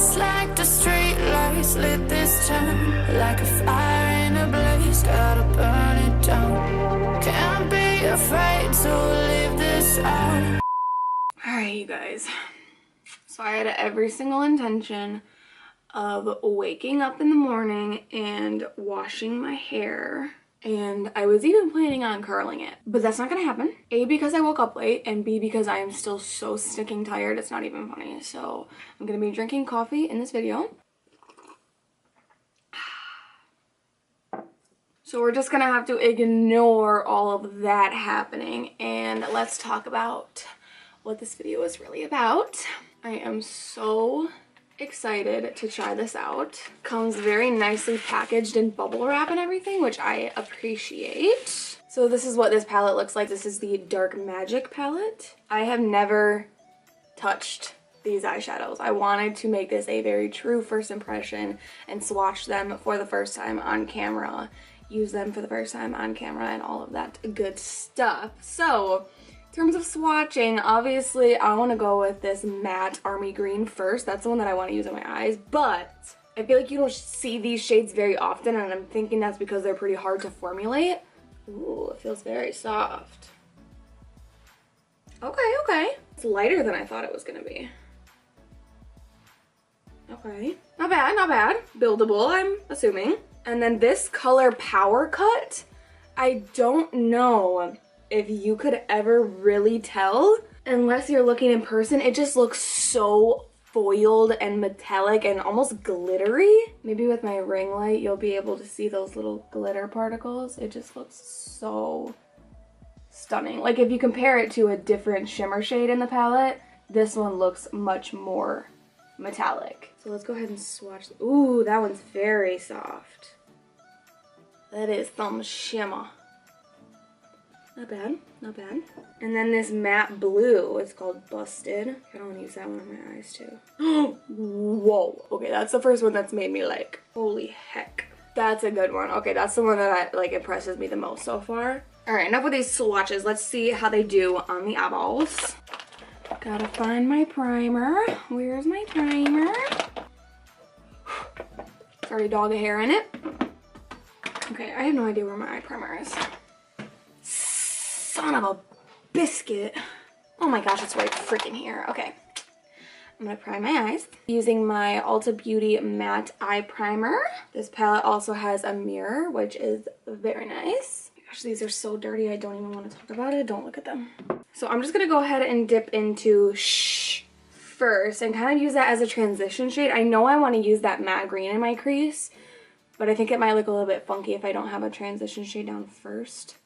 Just like the street lights lit this town, like a fire in a blaze, gotta burn it down. Can't be afraid to leave this out. Alright, you guys. So I had every single intention of waking up in the morning and washing my hair. And I was even planning on curling it, but that's not gonna happen. A, because I woke up late, and B, because I am still so stinking tired, it's not even funny. So I'm gonna be drinking coffee in this video. So we're just gonna have to ignore all of that happening, and let's talk about what this video is really about. I am so excited to try this out. Comes very nicely packaged in bubble wrap and everything, which I appreciate. So this is what this palette looks like. This is the Dark Magic palette. I have never touched these eyeshadows. I wanted to make this a very true first impression and swatch them for the first time on camera, use them for the first time on camera, and all of that good stuff. So in terms of swatching, obviously I want to go with this matte army green first. That's the one that I want to use on my eyes, but I feel like you don't see these shades very often, and I'm thinking that's because they're pretty hard to formulate. Ooh, it feels very soft. Okay, okay. It's lighter than I thought it was gonna be. Okay, not bad, not bad. Buildable, I'm assuming. And then this color Power Cut, I don't know if you could ever really tell unless you're looking in person. It just looks so foiled and metallic and almost glittery. Maybe with my ring light you'll be able to see those little glitter particles. It just looks so stunning. Like if you compare it to a different shimmer shade in the palette, this one looks much more metallic. So let's go ahead and swatch. Ooh, that one's very soft. That is some shimmer. Not bad, not bad. And then this matte blue, it's called Busted. I kind of want to use that one on my eyes too. Whoa. Okay, that's the first one that's made me like, holy heck. That's a good one. Okay, that's the one that like impresses me the most so far. All right, enough with these swatches. Let's see how they do on the eyeballs. Gotta find my primer. Where's my primer? It's already dog hair in it. Okay, I have no idea where my eye primer is. Son of a biscuit. Oh my gosh, it's right freaking here. Okay, I'm gonna prime my eyes using my Ulta Beauty matte eye primer. This palette also has a mirror, which is very nice. Gosh, these are so dirty, I don't even want to talk about it. Don't look at them. So I'm just gonna go ahead and dip into Shh first and kind of use that as a transition shade. I know I want to use that matte green in my crease, but I think it might look a little bit funky if I don't have a transition shade down first.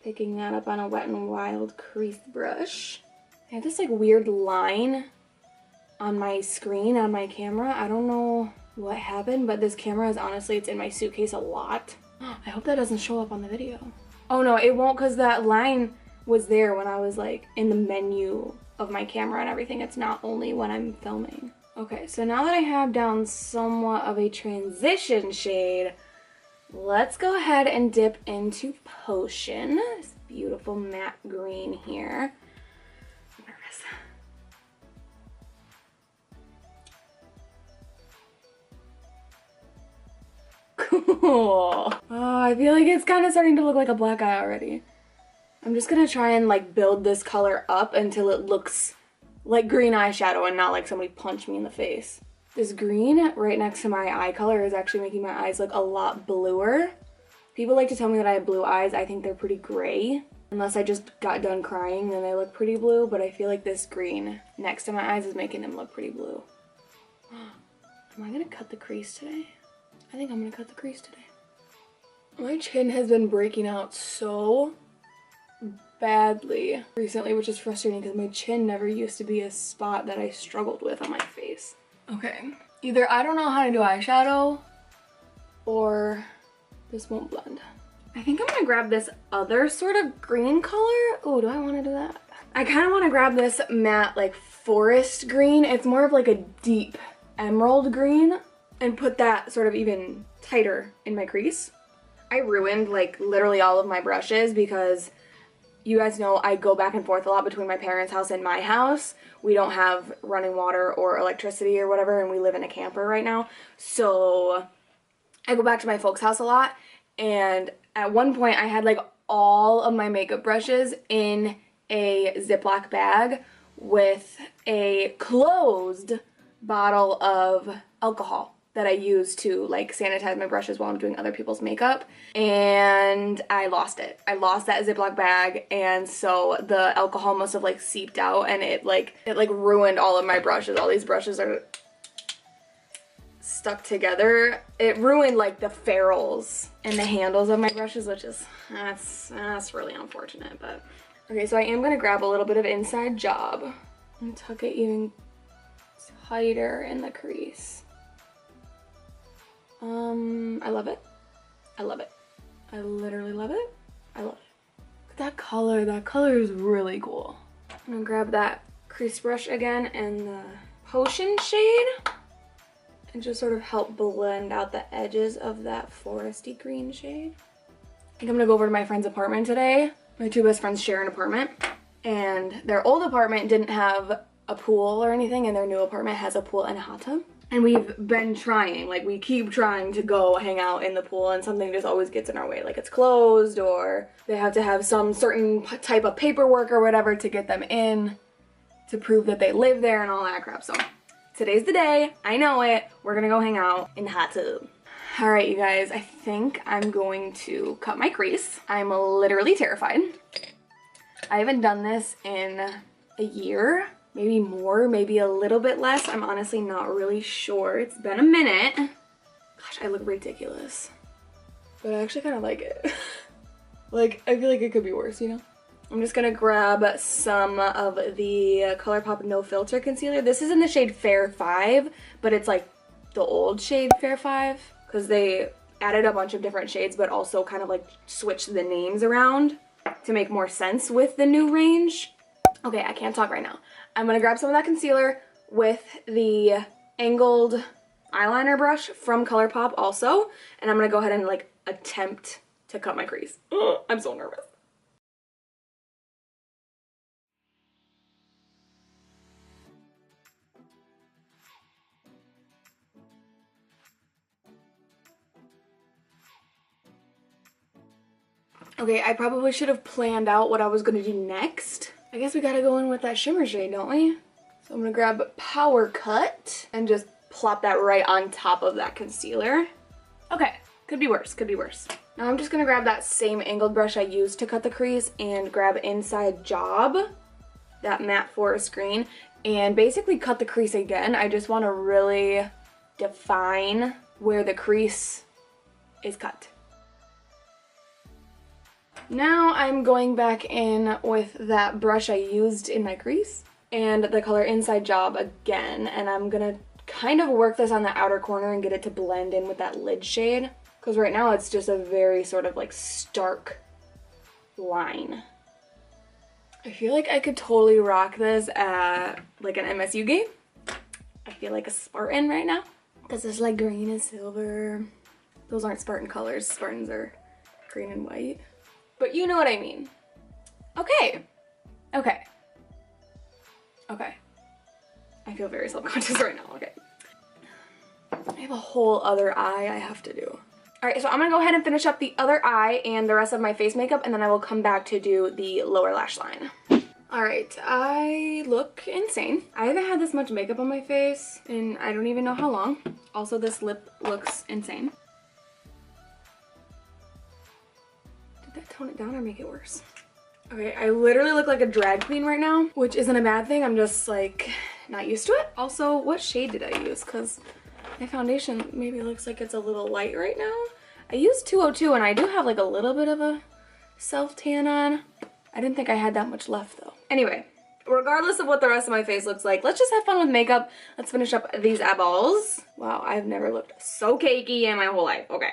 Picking that up on a Wet n Wild crease brush. I have this like weird line on my screen on my camera. I don't know what happened, but this camera is honestly, it's in my suitcase a lot. I hope that doesn't show up on the video. Oh no, it won't, because that line was there when I was like in the menu of my camera and everything. It's not only when I'm filming. Okay, so now that I have down somewhat of a transition shade, let's go ahead and dip into Potion. This beautiful matte green here. I'm nervous. Cool. Oh, I feel like it's kind of starting to look like a black eye already. I'm just gonna try and like build this color up until it looks like green eyeshadow and not like somebody punched me in the face. This green right next to my eye color is actually making my eyes look a lot bluer. People like to tell me that I have blue eyes. I think they're pretty gray. Unless I just got done crying, then they look pretty blue, but I feel like this green next to my eyes is making them look pretty blue. Am I gonna cut the crease today? I think I'm gonna cut the crease today. My chin has been breaking out so badly recently, which is frustrating because my chin never used to be a spot that I struggled with on my face. Okay, either I don't know how to do eyeshadow or this won't blend. I think I'm gonna grab this other sort of green color. Oh, do I want to do that? I kind of want to grab this matte like forest green. It's more of like a deep emerald green, and put that sort of even tighter in my crease. I ruined like literally all of my brushes because You guys know I go back and forth a lot between my parents' house and my house. We don't have running water or electricity or whatever, and we live in a camper right now. So I go back to my folks' house a lot, and at one point I had like all of my makeup brushes in a Ziploc bag with a closed bottle of alcohol that I use to like sanitize my brushes while I'm doing other people's makeup, and I lost it. I lost that Ziploc bag, and so the alcohol must have like seeped out, and it ruined all of my brushes. All these brushes are stuck together. It ruined like the ferrules and the handles of my brushes, which is that's really unfortunate. But okay, so I am gonna grab a little bit of inside job and tuck it even tighter in the crease. I love it. I love it. I literally love it. I love it. Look at that color. That color is really cool. I'm gonna grab that crease brush again and the Potion shade and just sort of help blend out the edges of that foresty green shade. I think I'm gonna go over to my friend's apartment today. My two best friends share an apartment, and their old apartment didn't have a pool or anything, and their new apartment has a pool and a hot tub. And we've been trying, like we keep trying to go hang out in the pool, and something just always gets in our way. Like it's closed, or they have to have some certain type of paperwork or whatever to get them in to prove that they live there and all that crap. So today's the day, I know it. We're gonna go hang out in the hot tub. All right, you guys, I think I'm going to cut my crease. I'm literally terrified. I haven't done this in a year. Maybe more, maybe a little bit less. I'm honestly not really sure. It's been a minute. Gosh, I look ridiculous. But I actually kind of like it. Like, I feel like it could be worse, you know? I'm just gonna grab some of the Colourpop No Filter Concealer. This is in the shade Fair 5, but it's like the old shade Fair 5, because they added a bunch of different shades, but also kind of like switched the names around to make more sense with the new range. Okay, I can't talk right now. I'm gonna grab some of that concealer with the angled eyeliner brush from Colourpop also, and I'm gonna go ahead and like attempt to cut my crease. Ugh, I'm so nervous. Okay, I probably should have planned out what I was gonna do next. I guess we gotta go in with that shimmer shade, don't we? So I'm gonna grab Power Cut and just plop that right on top of that concealer. Okay, could be worse, could be worse. Now I'm just gonna grab that same angled brush I used to cut the crease and grab Inside Job, that matte forest green, and basically cut the crease again. I just wanna really define where the crease is cut. Now I'm going back in with that brush I used in my crease and the color Inside Job again, and I'm gonna kind of work this on the outer corner and get it to blend in with that lid shade, because right now it's just a very sort of like stark line. I feel like I could totally rock this at like an MSU game. I feel like a Spartan right now, because it's like green and silver. Those aren't Spartan colors. Spartans are green and white. But you know what I mean. Okay. Okay. Okay. I feel very self-conscious right now. Okay. I have a whole other eye I have to do. Alright, so I'm gonna go ahead and finish up the other eye and the rest of my face makeup, and then I will come back to do the lower lash line. Alright, I look insane. I haven't had this much makeup on my face and I don't even know how long. Also, this lip looks insane. Did that tone it down or make it worse? Okay, I literally look like a drag queen right now, which isn't a bad thing. I'm just like not used to it. Also, what shade did I use? Because my foundation maybe looks like it's a little light right now. I used 202 and I do have like a little bit of a self-tan on. I didn't think I had that much left though. Anyway, regardless of what the rest of my face looks like, let's just have fun with makeup. Let's finish up these eyeballs. Wow, I've never looked so cakey in my whole life. Okay,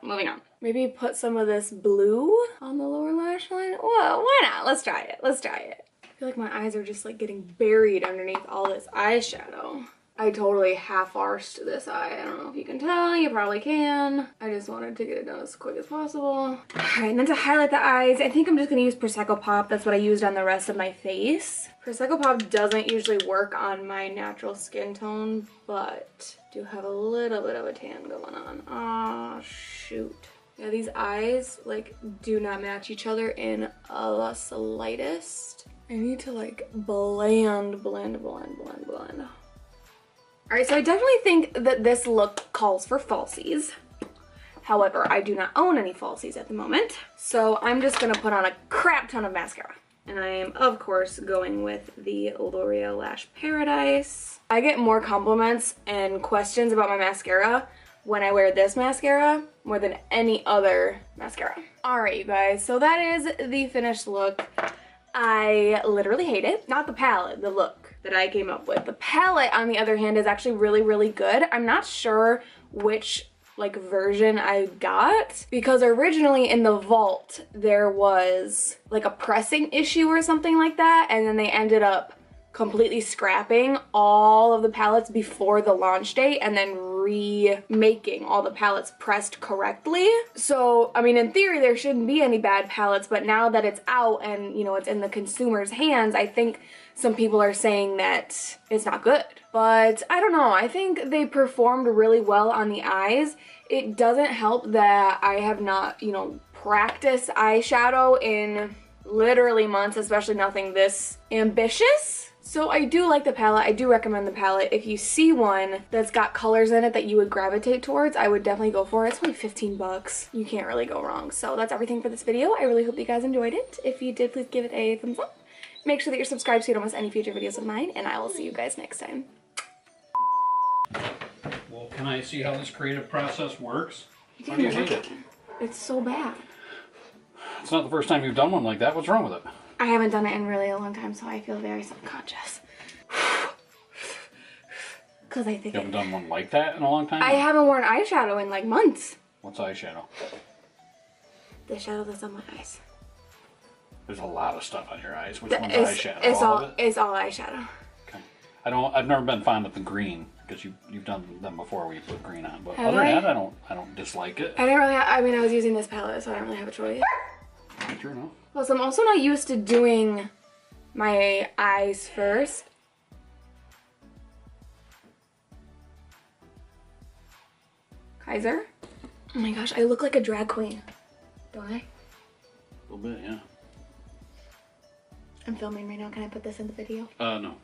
moving on. Maybe put some of this blue on the lower lash line. Whoa, why not? Let's try it. Let's try it. I feel like my eyes are just like getting buried underneath all this eyeshadow. I totally half-arsed this eye. I don't know if you can tell. You probably can. I just wanted to get it done as quick as possible. All right, and then to highlight the eyes, I think I'm just gonna use Prosecco Pop. That's what I used on the rest of my face. Prosecco Pop doesn't usually work on my natural skin tone, but I do have a little bit of a tan going on. Ah, shoot. Yeah, these eyes, like, do not match each other in the slightest. I need to, like, blend. Alright, so I definitely think that this look calls for falsies. However, I do not own any falsies at the moment. So I'm just gonna put on a crap ton of mascara. And I am, of course, going with the L'Oreal Lash Paradise. I get more compliments and questions about my mascara when I wear this mascara more than any other mascara. Alright, you guys, so that is the finished look. I literally hate it. Not the palette, the look that I came up with. The palette, on the other hand, is actually really, really good. I'm not sure which like version I got, because originally in the vault there was like a pressing issue or something like that, and then they ended up completely scrapping all of the palettes before the launch date and then remaking all the palettes pressed correctly. So, I mean, in theory, there shouldn't be any bad palettes, but now that it's out and, you know, it's in the consumer's hands, I think some people are saying that it's not good. But I don't know, I think they performed really well on the eyes. It doesn't help that I have not, you know, practiced eyeshadow in literally months, especially nothing this ambitious. So I do like the palette. I do recommend the palette. If you see one that's got colors in it that you would gravitate towards, I would definitely go for it. It's only 15 bucks. You can't really go wrong. So that's everything for this video. I really hope you guys enjoyed it. If you did, please give it a thumbs up. Make sure that you're subscribed so you don't miss any future videos of mine, and I will see you guys next time. Well, can I see how this creative process works? How do you hate it? It's so bad. It's not the first time you've done one like that. What's wrong with it? I haven't done it in really a long time, so I feel very subconscious. Because I think you haven't done one like that in a long time? I haven't worn eyeshadow in like months. What's eyeshadow? The shadow that's on my eyes. There's a lot of stuff on your eyes. Which one's eyeshadow? It's all of it? It's all eyeshadow. Okay. I've never been fond of the green, because you've done them before where you put green on. But Have other than I? that, I don't dislike it. I didn't really I mean, I was using this palette, so I don't really have a choice. True enough. Plus, I'm also not used to doing my eyes first. Kaiser? Oh my gosh, I look like a drag queen. Don't I? A little bit, yeah. I'm filming right now. Can I put this in the video? No.